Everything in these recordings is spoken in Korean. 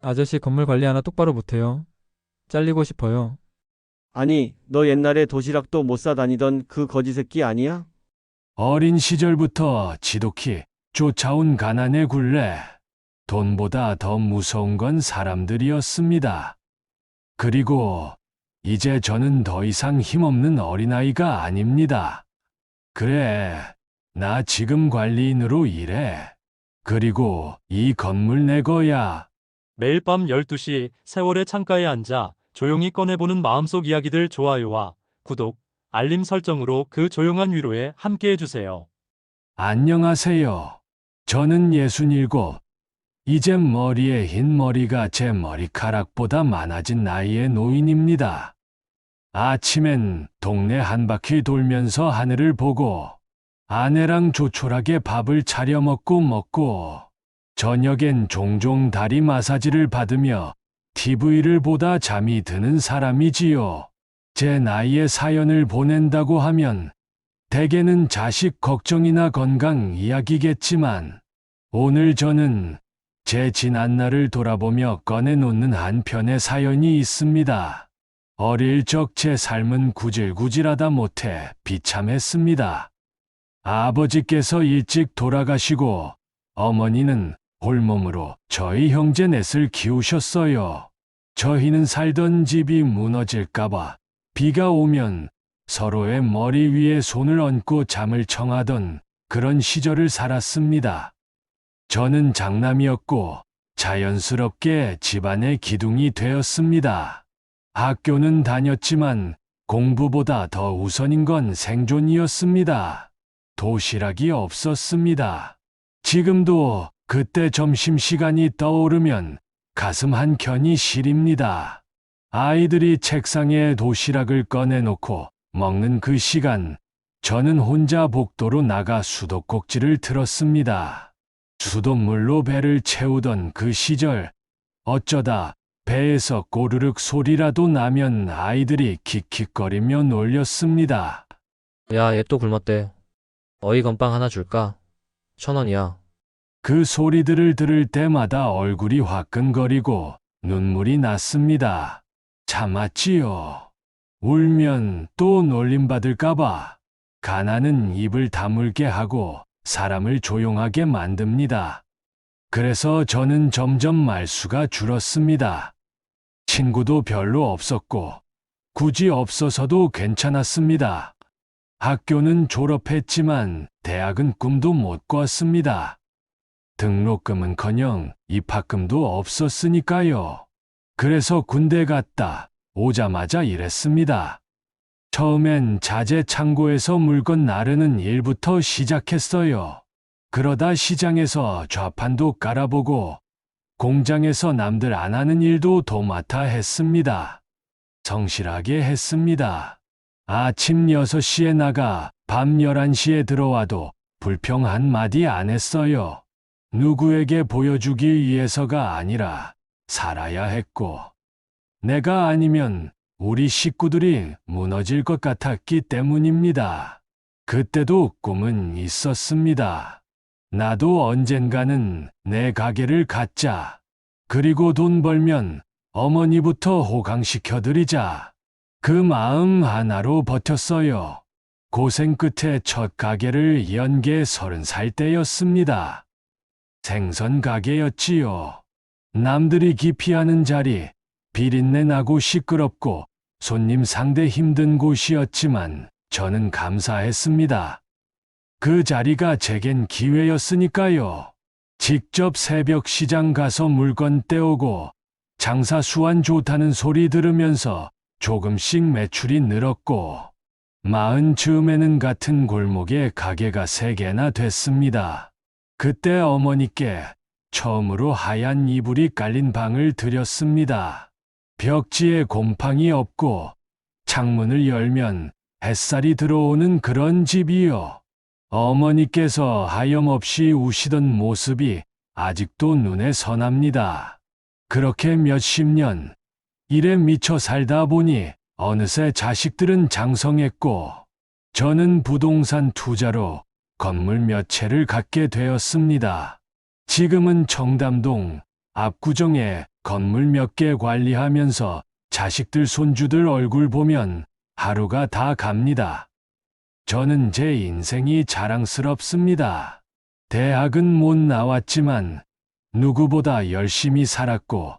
아저씨 건물 관리 하나 똑바로 못해요. 잘리고 싶어요. 아니, 너 옛날에 도시락도 못 사다니던 그 거지 새끼 아니야? 어린 시절부터 지독히 쫓아온 가난의 굴레. 돈보다 더 무서운 건 사람들이었습니다. 그리고 이제 저는 더 이상 힘없는 어린아이가 아닙니다. 그래, 나 지금 관리인으로 일해. 그리고 이 건물 내 거야. 매일 밤 12시 세월의 창가에 앉아 조용히 꺼내보는 마음속 이야기들 좋아요와 구독, 알림 설정으로 그 조용한 위로에 함께해주세요. 안녕하세요. 저는 67. 이제 머리에 흰 머리가 제 머리카락보다 많아진 나이의 노인입니다. 아침엔 동네 한 바퀴 돌면서 하늘을 보고 아내랑 조촐하게 밥을 차려 먹고 저녁엔 종종 다리 마사지를 받으며 TV를 보다 잠이 드는 사람이지요. 제 나이에 사연을 보낸다고 하면 대개는 자식 걱정이나 건강 이야기겠지만 오늘 저는 제 지난 날을 돌아보며 꺼내놓는 한 편의 사연이 있습니다. 어릴 적 제 삶은 구질구질하다 못해 비참했습니다. 아버지께서 일찍 돌아가시고 어머니는 홀몸으로 저희 형제 넷을 키우셨어요. 저희는 살던 집이 무너질까봐 비가 오면 서로의 머리 위에 손을 얹고 잠을 청하던 그런 시절을 살았습니다. 저는 장남이었고 자연스럽게 집안의 기둥이 되었습니다. 학교는 다녔지만 공부보다 더 우선인 건 생존이었습니다. 도시락이 없었습니다. 지금도 그때 점심시간이 떠오르면 가슴 한켠이 시립니다. 아이들이 책상에 도시락을 꺼내놓고 먹는 그 시간, 저는 혼자 복도로 나가 수도꼭지를 틀었습니다. 수돗물로 배를 채우던 그 시절, 어쩌다 배에서 꼬르륵 소리라도 나면 아이들이 킥킥거리며 놀렸습니다. 야, 얘 또 굶었대. 어이 건빵 하나 줄까? 1,000원이야. 그 소리들을 들을 때마다 얼굴이 화끈거리고 눈물이 났습니다. 참았지요. 울면 또 놀림받을까봐. 가난은 입을 다물게 하고 사람을 조용하게 만듭니다. 그래서 저는 점점 말수가 줄었습니다. 친구도 별로 없었고 굳이 없어서도 괜찮았습니다. 학교는 졸업했지만 대학은 꿈도 못 꿨습니다. 등록금은커녕 입학금도 없었으니까요. 그래서 군대 갔다 오자마자 일했습니다. 처음엔 자재 창고에서 물건 나르는 일부터 시작했어요. 그러다 시장에서 좌판도 깔아보고 공장에서 남들 안 하는 일도 도맡아 했습니다. 성실하게 했습니다. 아침 6시에 나가 밤 11시에 들어와도 불평 한마디 안 했어요. 누구에게 보여주기 위해서가 아니라 살아야 했고, 내가 아니면 우리 식구들이 무너질 것 같았기 때문입니다. 그때도 꿈은 있었습니다. 나도 언젠가는 내 가게를 갖자. 그리고 돈 벌면 어머니부터 호강시켜드리자. 그 마음 하나로 버텼어요. 고생 끝에 첫 가게를 연 게 30살 때였습니다. 생선 가게였지요. 남들이 기피하는 자리, 비린내 나고 시끄럽고 손님 상대 힘든 곳이었지만 저는 감사했습니다. 그 자리가 제겐 기회였으니까요. 직접 새벽 시장 가서 물건 떼오고 장사 수완 좋다는 소리 들으면서 조금씩 매출이 늘었고 40쯤에는 같은 골목에 가게가 3개나 됐습니다. 그때 어머니께 처음으로 하얀 이불이 깔린 방을 드렸습니다. 벽지에 곰팡이 없고 창문을 열면 햇살이 들어오는 그런 집이요. 어머니께서 하염없이 우시던 모습이 아직도 눈에 선합니다. 그렇게 몇십 년 일에 미쳐 살다 보니 어느새 자식들은 장성했고 저는 부동산 투자로 건물 몇 채를 갖게 되었습니다. 지금은 청담동 압구정에 건물 몇 개 관리하면서 자식들 손주들 얼굴 보면 하루가 다 갑니다. 저는 제 인생이 자랑스럽습니다. 대학은 못 나왔지만 누구보다 열심히 살았고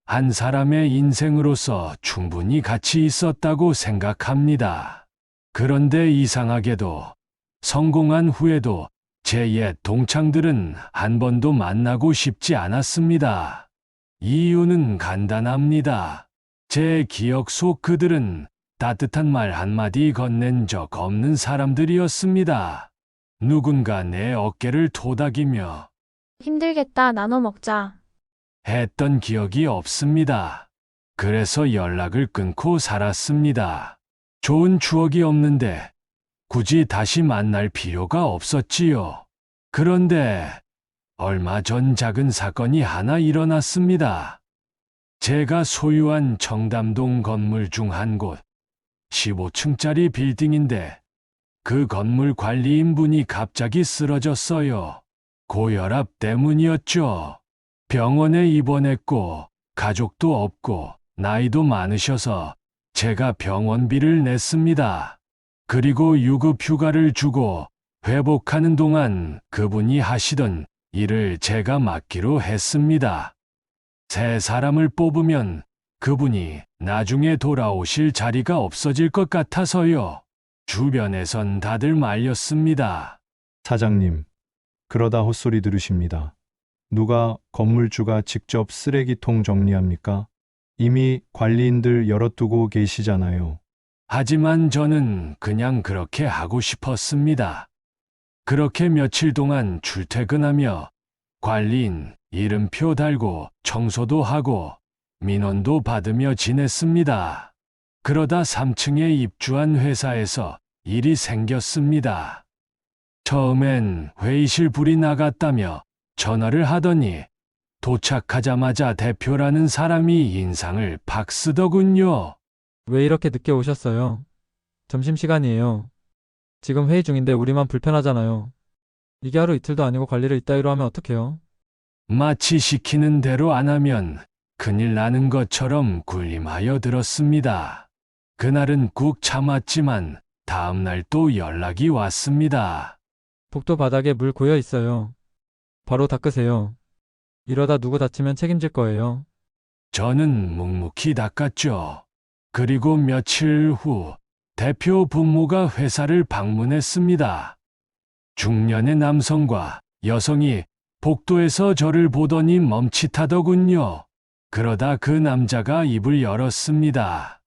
한 사람의 인생으로서 충분히 가치 있었다고 생각합니다. 그런데 이상하게도 성공한 후에도 제 옛 동창들은 한 번도 만나고 싶지 않았습니다. 이유는 간단합니다. 제 기억 속 그들은 따뜻한 말 한마디 건넨 적 없는 사람들이었습니다. 누군가 내 어깨를 토닥이며 힘들겠다, 나눠 먹자. 했던 기억이 없습니다. 그래서 연락을 끊고 살았습니다. 좋은 추억이 없는데 굳이 다시 만날 필요가 없었지요. 그런데 얼마 전 작은 사건이 하나 일어났습니다. 제가 소유한 청담동 건물 중 한 곳, 15층짜리 빌딩인데 그 건물 관리인분이 갑자기 쓰러졌어요. 고혈압 때문이었죠. 병원에 입원했고 가족도 없고 나이도 많으셔서 제가 병원비를 냈습니다. 그리고 유급 휴가를 주고 회복하는 동안 그분이 하시던 일을 제가 맡기로 했습니다. 새 사람을 뽑으면 그분이 나중에 돌아오실 자리가 없어질 것 같아서요. 주변에선 다들 말렸습니다. 사장님, 그러다 헛소리 들으십니다. 누가 건물주가 직접 쓰레기통 정리합니까? 이미 관리인들 열어두고 계시잖아요. 하지만 저는 그냥 그렇게 하고 싶었습니다. 그렇게 며칠 동안 출퇴근하며 관리인 이름표 달고 청소도 하고 민원도 받으며 지냈습니다. 그러다 3층에 입주한 회사에서 일이 생겼습니다. 처음엔 회의실 불이 나갔다며 전화를 하더니 도착하자마자 대표라는 사람이 인상을 팍 쓰더군요. 왜 이렇게 늦게 오셨어요? 점심시간이에요. 지금 회의 중인데 우리만 불편하잖아요. 이게 하루 이틀도 아니고 관리를 이따위로 하면 어떡해요? 마치 시키는 대로 안 하면 큰일 나는 것처럼 군림하여 들었습니다. 그날은 꾹 참았지만 다음날 또 연락이 왔습니다. 복도 바닥에 물 고여 있어요. 바로 닦으세요. 이러다 누구 다치면 책임질 거예요. 저는 묵묵히 닦았죠. 그리고 며칠 후 대표 부모가 회사를 방문했습니다. 중년의 남성과 여성이 복도에서 저를 보더니 멈칫하더군요. 그러다 그 남자가 입을 열었습니다.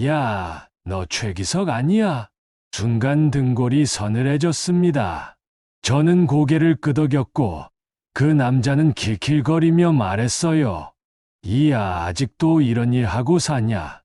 야, 너 최기석 아니야? 순간 등골이 서늘해졌습니다. 저는 고개를 끄덕였고 그 남자는 킬킬거리며 말했어요. 이야, 아직도 이런 일 하고 사냐?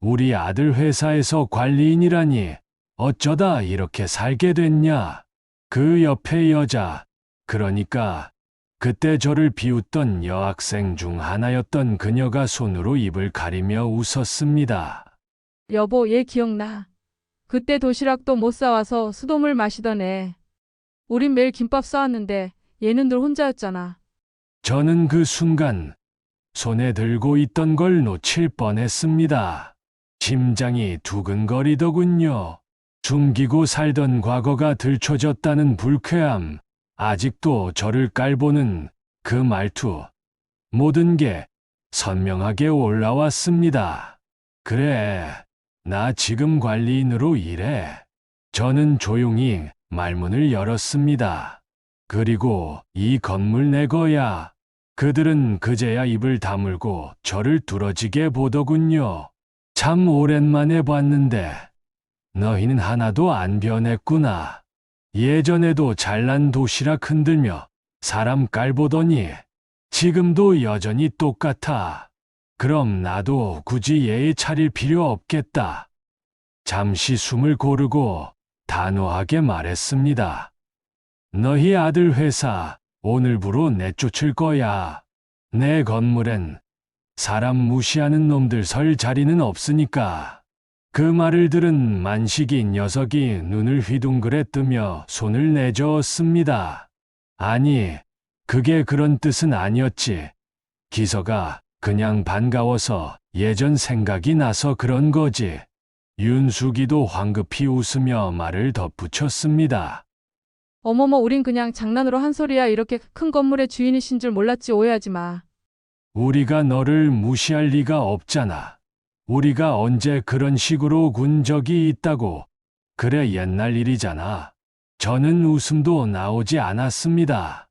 우리 아들 회사에서 관리인이라니 어쩌다 이렇게 살게 됐냐? 그 옆에 여자, 그러니까 그때 저를 비웃던 여학생 중 하나였던 그녀가 손으로 입을 가리며 웃었습니다. 여보, 얘 기억나. 그때 도시락도 못 싸와서 수돗물 마시던 애. 우린 매일 김밥 싸왔는데 얘는 늘 혼자였잖아. 저는 그 순간 손에 들고 있던 걸 놓칠 뻔했습니다. 심장이 두근거리더군요. 숨기고 살던 과거가 들춰졌다는 불쾌함, 아직도 저를 깔보는 그 말투, 모든 게 선명하게 올라왔습니다. 그래, 나 지금 관리인으로 일해. 저는 조용히 말문을 열었습니다. 그리고 이 건물 내 거야. 그들은 그제야 입을 다물고 저를 뚫어지게 보더군요. 참 오랜만에 봤는데 너희는 하나도 안 변했구나. 예전에도 잘난 도시락 흔들며 사람 깔보더니 지금도 여전히 똑같아. 그럼 나도 굳이 예의 차릴 필요 없겠다. 잠시 숨을 고르고 단호하게 말했습니다. 너희 아들 회사 오늘부로 내쫓을 거야. 내 건물엔 사람 무시하는 놈들 설 자리는 없으니까. 그 말을 들은 만식이 녀석이 눈을 휘둥그레 뜨며 손을 내저었습니다. 아니, 그게 그런 뜻은 아니었지. 기서가 그냥 반가워서 예전 생각이 나서 그런 거지. 윤숙이도 황급히 웃으며 말을 덧붙였습니다. 어머머, 우린 그냥 장난으로 한 소리야. 이렇게 큰 건물의 주인이신 줄 몰랐지. 오해하지 마. 우리가 너를 무시할 리가 없잖아. 우리가 언제 그런 식으로 군 적이 있다고. 그래, 옛날 일이잖아. 저는 웃음도 나오지 않았습니다.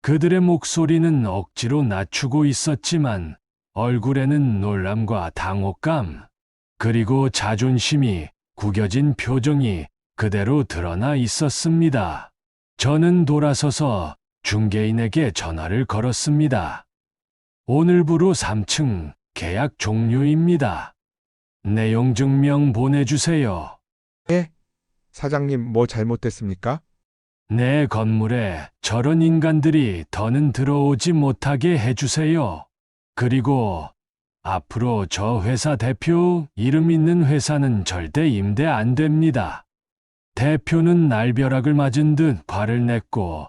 그들의 목소리는 억지로 낮추고 있었지만 얼굴에는 놀람과 당혹감, 그리고 자존심이 구겨진 표정이 그대로 드러나 있었습니다. 저는 돌아서서 중개인에게 전화를 걸었습니다. 오늘부로 3층 계약 종료입니다. 내용 증명 보내주세요. 사장님, 뭐 잘못됐습니까? 내 건물에 저런 인간들이 더는 들어오지 못하게 해주세요. 그리고 앞으로 저 회사 대표 이름 있는 회사는 절대 임대 안 됩니다. 대표는 날벼락을 맞은 듯 화를 냈고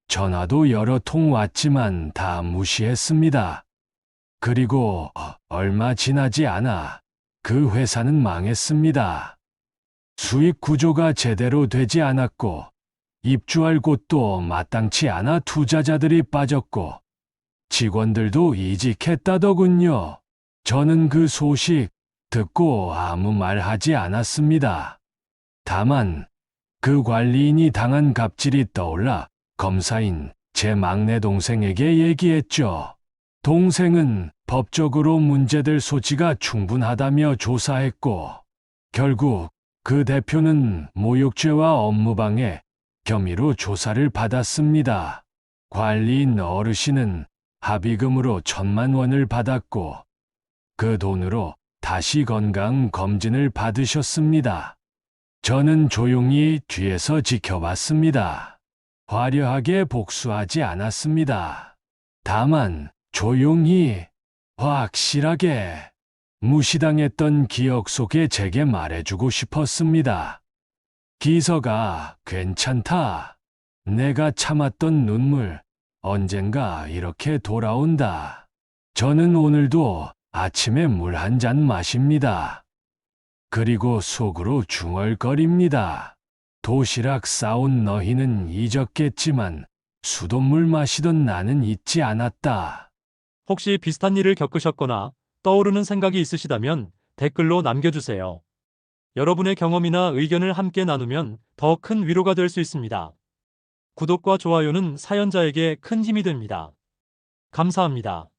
전화도 여러 통 왔지만 다 무시했습니다. 그리고 얼마 지나지 않아 그 회사는 망했습니다. 수익 구조가 제대로 되지 않았고 입주할 곳도 마땅치 않아 투자자들이 빠졌고 직원들도 이직했다더군요. 저는 그 소식 듣고 아무 말 하지 않았습니다. 다만 그 관리인이 당한 갑질이 떠올라 검사인 제 막내 동생에게 얘기했죠. 동생은 법적으로 문제될 소지가 충분하다며 조사했고 결국 그 대표는 모욕죄와 업무방해 혐의로 조사를 받았습니다. 관리인 어르신은 합의금으로 1,000만 원을 받았고 그 돈으로 다시 건강 검진을 받으셨습니다. 저는 조용히 뒤에서 지켜봤습니다. 화려하게 복수하지 않았습니다. 다만 조용히, 확실하게 무시당했던 기억 속에 제게 말해주고 싶었습니다. 기서가 괜찮다. 내가 참았던 눈물 언젠가 이렇게 돌아온다. 저는 오늘도 아침에 물 한 잔 마십니다. 그리고 속으로 중얼거립니다. 도시락 싸온 너희는 잊었겠지만 수돗물 마시던 나는 잊지 않았다. 혹시 비슷한 일을 겪으셨거나 떠오르는 생각이 있으시다면 댓글로 남겨주세요. 여러분의 경험이나 의견을 함께 나누면 더 큰 위로가 될 수 있습니다. 구독과 좋아요는 사연자에게 큰 힘이 됩니다. 감사합니다.